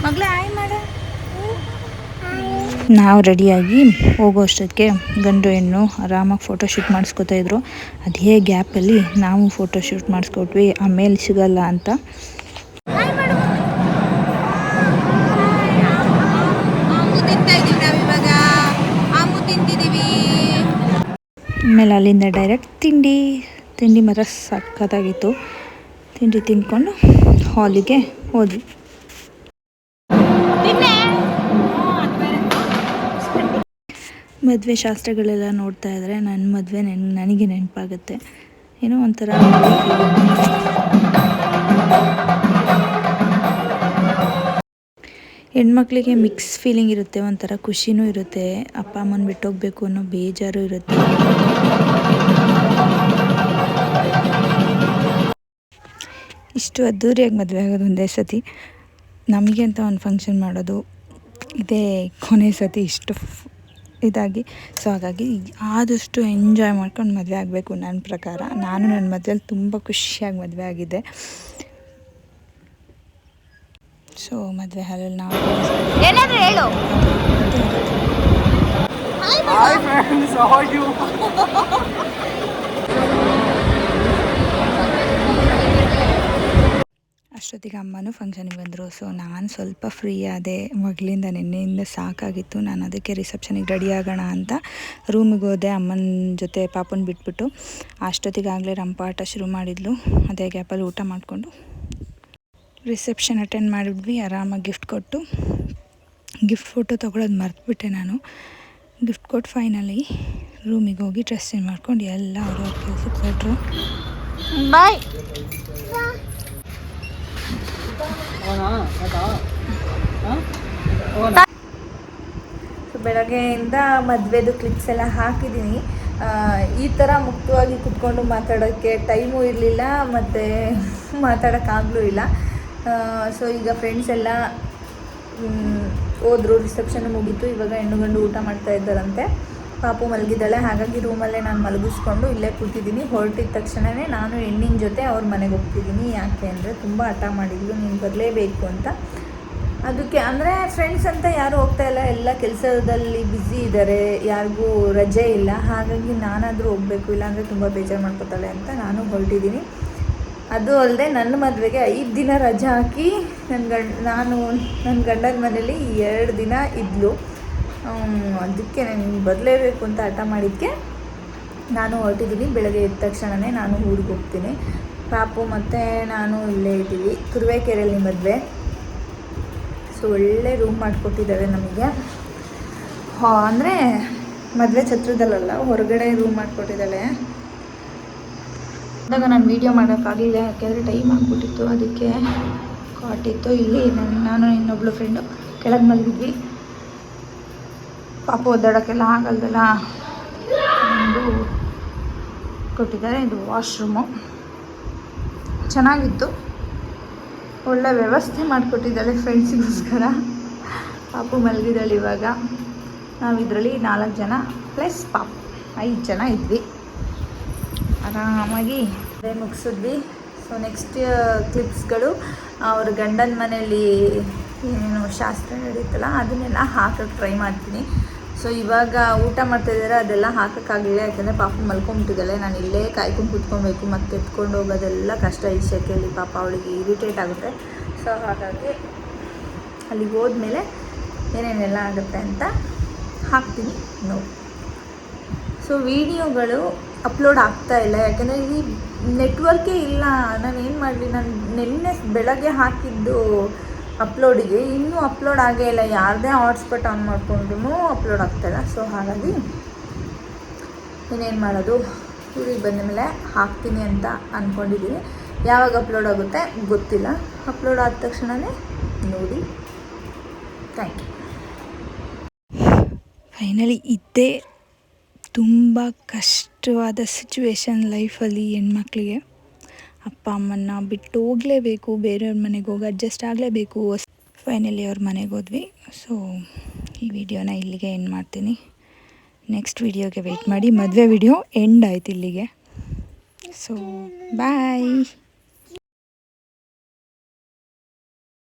ಮಗಳೇ ಆಯ್ ಮಾಡ. ನಾವು ರೆಡಿಯಾಗಿ ಹೋಗೋ ಅಷ್ಟೊತ್ತಿಗೆ ಗಂಡು ಹೆಣ್ಣು ಆರಾಮಾಗಿ ಫೋಟೋಶೂಟ್ ಮಾಡಿಸ್ಕೊತಾಯಿದ್ರು. ಅದೇ ಗ್ಯಾಪಲ್ಲಿ ನಾವು ಫೋಟೋಶೂಟ್ ಮಾಡಿಸ್ಕೊಟ್ವಿ, ಆಮೇಲೆ ಸಿಗಲ್ಲ ಅಂತ. ಆಮೇಲೆ ಅಲ್ಲಿಂದ ಡೈರೆಕ್ಟ್ ತಿಂಡಿ ಮಾತ್ರ ಸಖತ್ತಾಗಿತ್ತು. ತಿಂಡಿ ತಿಂದ್ಕೊಂಡು ಹಾಲಿಗೆ ಹೋದ್ವಿ. ಮದುವೆ ಶಾಸ್ತ್ರಗಳೆಲ್ಲ ನೋಡ್ತಾ ಇದ್ದರೆ ನನ್ನ ಮದುವೆ ನನಗೆ ನೆನಪಾಗುತ್ತೆ. ಏನೋ ಒಂಥರ ಹೆಣ್ಮಕ್ಳಿಗೆ ಮಿಕ್ಸ್ ಫೀಲಿಂಗ್ ಇರುತ್ತೆ, ಒಂಥರ ಖುಷಿನೂ ಇರುತ್ತೆ, ಅಪ್ಪ ಅಮ್ಮನ ಬಿಟ್ಟೋಗ್ಬೇಕು ಅನ್ನೋ ಬೇಜಾರು ಇರುತ್ತೆ. ಇಷ್ಟು ಅದ್ದೂರಿಯಾಗಿ ಮದುವೆ ಆಗೋದು ಒಂದೇ ಸತಿ, ನಮಗೆ ಅಂತ ಒಂದು ಫಂಕ್ಷನ್ ಮಾಡೋದು ಇದೇ ಕೊನೆ ಸತಿ ಇಷ್ಟು ಇದಾಗಿ. ಸೊ ಹಾಗಾಗಿ ಆದಷ್ಟು ಎಂಜಾಯ್ ಮಾಡ್ಕೊಂಡು ಮದುವೆ ಆಗಬೇಕು ನನ್ನ ಪ್ರಕಾರ. ನಾನು ನನ್ನ ಮದುವೆಯಲ್ಲಿ ತುಂಬ ಖುಷಿಯಾಗಿ ಮದುವೆ ಆಗಿದ್ದೆ. ಸೊ ಮದುವೆ ಹಾಲಲ್ಲಿ ನಾವು ಏನಾದರೂ ಹೇಳು. Hi friends, how are you? ಅಷ್ಟೊತ್ತಿಗೆ ಅಮ್ಮನೂ ಫಂಕ್ಷನಿಗೆ ಬಂದರು. ಸೊ ನಾನು ಸ್ವಲ್ಪ ಫ್ರೀ ಆದೆ, ಮಗಳಿಂದ ನಿನ್ನೆಯಿಂದ ಸಾಕಾಗಿತ್ತು. ನಾನು ಅದಕ್ಕೆ ರಿಸೆಪ್ಷನಿಗೆ ರೆಡಿ ಆಗೋಣ ಅಂತ ರೂಮಿಗೆ ಹೋದೆ ಅಮ್ಮನ ಜೊತೆ ಪಾಪನ ಬಿಟ್ಬಿಟ್ಟು. ಅಷ್ಟೊತ್ತಿಗಾಗಲೇ ರಂಪಾಟ ಶುರು ಮಾಡಿದ್ಲು. ಅದೇ ಗ್ಯಾಪಲ್ಲಿ ಊಟ ಮಾಡಿಕೊಂಡು ರಿಸೆಪ್ಷನ್ ಅಟೆಂಡ್ ಮಾಡಿದ್ವಿ. ಆರಾಮಾಗಿ ಗಿಫ್ಟ್ ಕೊಟ್ಟು, ಗಿಫ್ಟ್ ಫೋಟೋ ತೊಗೊಳೋದು ಮರೆತುಬಿಟ್ಟೆ ನಾನು. ಗಿಫ್ಟ್ ಕೊಟ್ಟು ಫೈನಲಿ ರೂಮಿಗೆ ಹೋಗಿ ಡ್ರೆಸ್ ಚೇಂಜ್ ಮಾಡ್ಕೊಂಡು ಎಲ್ಲ ಅವ್ರವ್ರ ಕೆಲಸಕ್ಕೆ ಹೊರಟ್ರು. ಬಾಯ್. ಸೊ ಬೆಳಗ್ಗೆಯಿಂದ ಮದುವೆದು ಕ್ಲಿಪ್ಸ್ ಎಲ್ಲ ಹಾಕಿದ್ದೀನಿ. ಈ ಥರ ಮುಕ್ತವಾಗಿ ಕುತ್ಕೊಂಡು ಮಾತಾಡೋಕ್ಕೆ ಟೈಮು ಇರಲಿಲ್ಲ, ಮತ್ತು ಮಾತಾಡೋಕ್ಕಾಗಲೂ ಇಲ್ಲ. ಸೊ ಈಗ ಫ್ರೆಂಡ್ಸ್ ಎಲ್ಲ ಹೋದ್ರು, ರಿಸೆಪ್ಷನ್ ಮುಗೀತು. ಇವಾಗ ಹೆಣ್ಣು ಗಂಡು ಊಟ ಮಾಡ್ತಾ ಇದ್ದಾರಂತೆ. ಪಾಪು ಮಲಗಿದ್ದಾಳೆ, ಹಾಗಾಗಿ ರೂಮಲ್ಲೇ ನಾನು ಮಲಗಿಸ್ಕೊಂಡು ಇಲ್ಲೇ ಕೂತಿದ್ದೀನಿ. ಹೊರಟಿದ ತಕ್ಷಣವೇ ನಾನು ಹೆಣ್ಣಿನ ಜೊತೆ ಅವ್ರ ಮನೆಗೆ ಹೋಗ್ತಿದ್ದೀನಿ. ಯಾಕೆ ಅಂದರೆ ತುಂಬ ಹಠ ಮಾಡಿದ್ಲು, ನೀನು ಬರಲೇಬೇಕು ಅಂತ. ಅದಕ್ಕೆ ಅಂದರೆ ಫ್ರೆಂಡ್ಸ್ ಅಂತ ಯಾರೂ ಹೋಗ್ತಾಯಿಲ್ಲ, ಎಲ್ಲ ಕೆಲಸದಲ್ಲಿ ಬ್ಯುಸಿ ಇದ್ದಾರೆ, ಯಾರಿಗೂ ರಜೆ ಇಲ್ಲ. ಹಾಗಾಗಿ ನಾನಾದರೂ ಹೋಗಬೇಕು, ಇಲ್ಲಾಂದರೆ ತುಂಬ ಬೇಜಾರು ಮಾಡ್ಕೊತಾಳೆ ಅಂತ ನಾನು ಹೊರಟಿದ್ದೀನಿ. ಅದು ಅಲ್ಲದೆ ನನ್ನ ಮದುವೆಗೆ 5 ದಿನ ರಜೆ ಹಾಕಿ ನಾನು ನನ್ನ ಗಂಡನ ಮನೇಲಿ 2 ದಿನ ಇದ್ಲು. ಅದಕ್ಕೆ ನಾನು ಬರಲೇಬೇಕು ಅಂತ ಹಠ ಮಾಡಿದ್ದಕ್ಕೆ ನಾನು ಹೊರಟಿದ್ದೀನಿ. ಬೆಳಗ್ಗೆ ಎದ್ದ ತಕ್ಷಣವೇ ನಾನು ಊರಿಗೆ ಹೋಗ್ತೀನಿ. ಪಾಪು ಮತ್ತು ನಾನು ಇಲ್ಲೇ ಇದ್ದೀವಿ, ತುರುವೇಕೆರೆಯಲ್ಲಿ ಮದುವೆ. ಸೊ ಒಳ್ಳೆ ರೂಮ್ ಮಾಡಿಕೊಟ್ಟಿದ್ದಾಳೆ ನಮಗೆ. ಅಂದರೆ ಮದುವೆ ಛತ್ರದಲ್ಲ, ಹೊರಗಡೆ ರೂಮ್ ಮಾಡಿಕೊಟ್ಟಿದ್ದಾಳೆ. ಆದಾಗ ನಾನು ವೀಡಿಯೋ ಮಾಡೋಕ್ಕಾಗಲಿಲ್ಲ, ಯಾಕೆಂದರೆ ಟೈಮ್ ಆಗಿಬಿಟ್ಟಿತ್ತು. ಅದಕ್ಕೆ ಕಾಟಿತ್ತು. ಇಲ್ಲಿ ನಾನು ಇನ್ನೊಬ್ಳು ಫ್ರೆಂಡು ಕೆಳಗೆ ಮಲಗಿದ್ವಿ. ಪಾಪ ಓದಾಡೋಕ್ಕೆಲ್ಲ ಆಗಲ್ದಲ್ಲ, ಒಂದು ಕೊಟ್ಟಿದ್ದಾರೆ. ಇದು ವಾಶ್ರೂಮು ಚೆನ್ನಾಗಿತ್ತು, ಒಳ್ಳೆ ವ್ಯವಸ್ಥೆ ಮಾಡಿಕೊಟ್ಟಿದ್ದಾಳೆ ಫ್ರೆಂಡ್ಸಿಗೋಸ್ಕರ. ಪಾಪು ಮಲಗಿದ್ದಾಳೆ. ಇವಾಗ ನಾವಿದರಲ್ಲಿ 4 ಜನ ಪ್ಲಸ್ ಪಾಪು 5 ಜನ ಇದ್ವಿ. ಆರಾಮಾಗಿ ಅದೇ ಮುಗಿಸಿದ್ವಿ. ಸೊ ನೆಕ್ಸ್ಟ್ ಕ್ಲಿಪ್ಸ್ಗಳು ಅವ್ರ ಗಂಡನ ಮನೆಯಲ್ಲಿ ಏನೇನು ಶಾಸ್ತ್ರ ನಡೀತಲ್ಲ ಅದನ್ನೆಲ್ಲ ಹಾಕೋಕ್ಕೆ ಟ್ರೈ ಮಾಡ್ತೀನಿ. ಸೊ ಇವಾಗ ಊಟ ಮಾಡ್ತಾಯಿದ್ದಾರೆ, ಅದೆಲ್ಲ ಹಾಕೋಕ್ಕಾಗಲಿಲ್ಲ, ಯಾಕೆಂದರೆ ಪಾಪ ಮಲ್ಕೊಂಬಿಟ್ಟಿದ್ದಾಳೆ. ನಾನು ಇಲ್ಲೇ ಕಾಯ್ಕೊಂಡು ಕೂತ್ಕೊಬೇಕು, ಮತ್ತು ಎತ್ಕೊಂಡು ಹೋಗೋದೆಲ್ಲ ಕಷ್ಟ. ಈ ಶೆಕೆಯಲ್ಲಿ ಪಾಪ ಅವಳಿಗೆ ಇರಿಟೇಟ್ ಆಗುತ್ತೆ. ಸೊ ಹಾಗಾಗಿ ಅಲ್ಲಿಗೆ ಹೋದ್ಮೇಲೆ ಏನೇನೆಲ್ಲ ಆಗುತ್ತೆ ಅಂತ ಹಾಕ್ತೀನಿ ನೋಡಿ. ಸೊ ವೀಡಿಯೋಗಳು ಅಪ್ಲೋಡ್ ಆಗ್ತಾಯಿಲ್ಲ, ಯಾಕೆಂದರೆ ಈ ನೆಟ್ವರ್ಕೇ ಇಲ್ಲ. ನಾನು ಏನು ಮಾಡಲಿ, ನಾನು ನಿನ್ನೆ ಬೆಳಗ್ಗೆ ಹಾಕಿದ್ದು ಅಪ್ಲೋಡಿಗೆ ಇನ್ನೂ ಅಪ್ಲೋಡ್ ಆಗೇ ಇಲ್ಲ. ಯಾರದೇ ಹಾಟ್ಸ್ಪಾಟ್ ಆನ್ ಮಾಡಿಕೊಂಡ್ರೂ ಅಪ್ಲೋಡ್ ಆಗ್ತಾಯಿಲ್ಲ. ಸೊ ಹಾಗಾಗಿ ಇನ್ನೇನು ಮಾಡೋದು, ಊರಿಗೆ ಬಂದ ಮೇಲೆ ಹಾಕ್ತೀನಿ ಅಂತ ಅಂದ್ಕೊಂಡಿದ್ದೀನಿ. ಯಾವಾಗ ಅಪ್ಲೋಡ್ ಆಗುತ್ತೆ ಗೊತ್ತಿಲ್ಲ. ಅಪ್ಲೋಡ್ ಆದ ತಕ್ಷಣವೇ ನೋಡಿ. Thank you. ಫೈನಲಿ ಇದ್ದೇ ತುಂಬ ಕಷ್ಟವಾದ ಸಿಚುವೇಶನ್ ಲೈಫಲ್ಲಿ ಹೆಣ್ಮಕ್ಳಿಗೆ. ಅಪ್ಪ ಅಮ್ಮನ್ನ ಬಿಟ್ಟು ಹೋಗಲೇಬೇಕು, ಬೇರೆಯವ್ರ ಮನೆಗೆ ಹೋಗಿ ಅಡ್ಜಸ್ಟ್ ಆಗಲೇಬೇಕು. ಫೈನಲಿ ಅವ್ರ ಮನೆಗೆ ಹೋದ್ವಿ. ಸೊ ಈ ವಿಡಿಯೋನ ಇಲ್ಲಿಗೆ ಎಂಡ್ ಮಾಡ್ತೀನಿ. ನೆಕ್ಸ್ಟ್ ವಿಡಿಯೋಗೆ ವೆಯ್ಟ್ ಮಾಡಿ. ಮದುವೆ ವಿಡಿಯೋ ಎಂಡ್ ಆಯ್ತು ಇಲ್ಲಿಗೆ. ಸೊ ಬಾಯ್.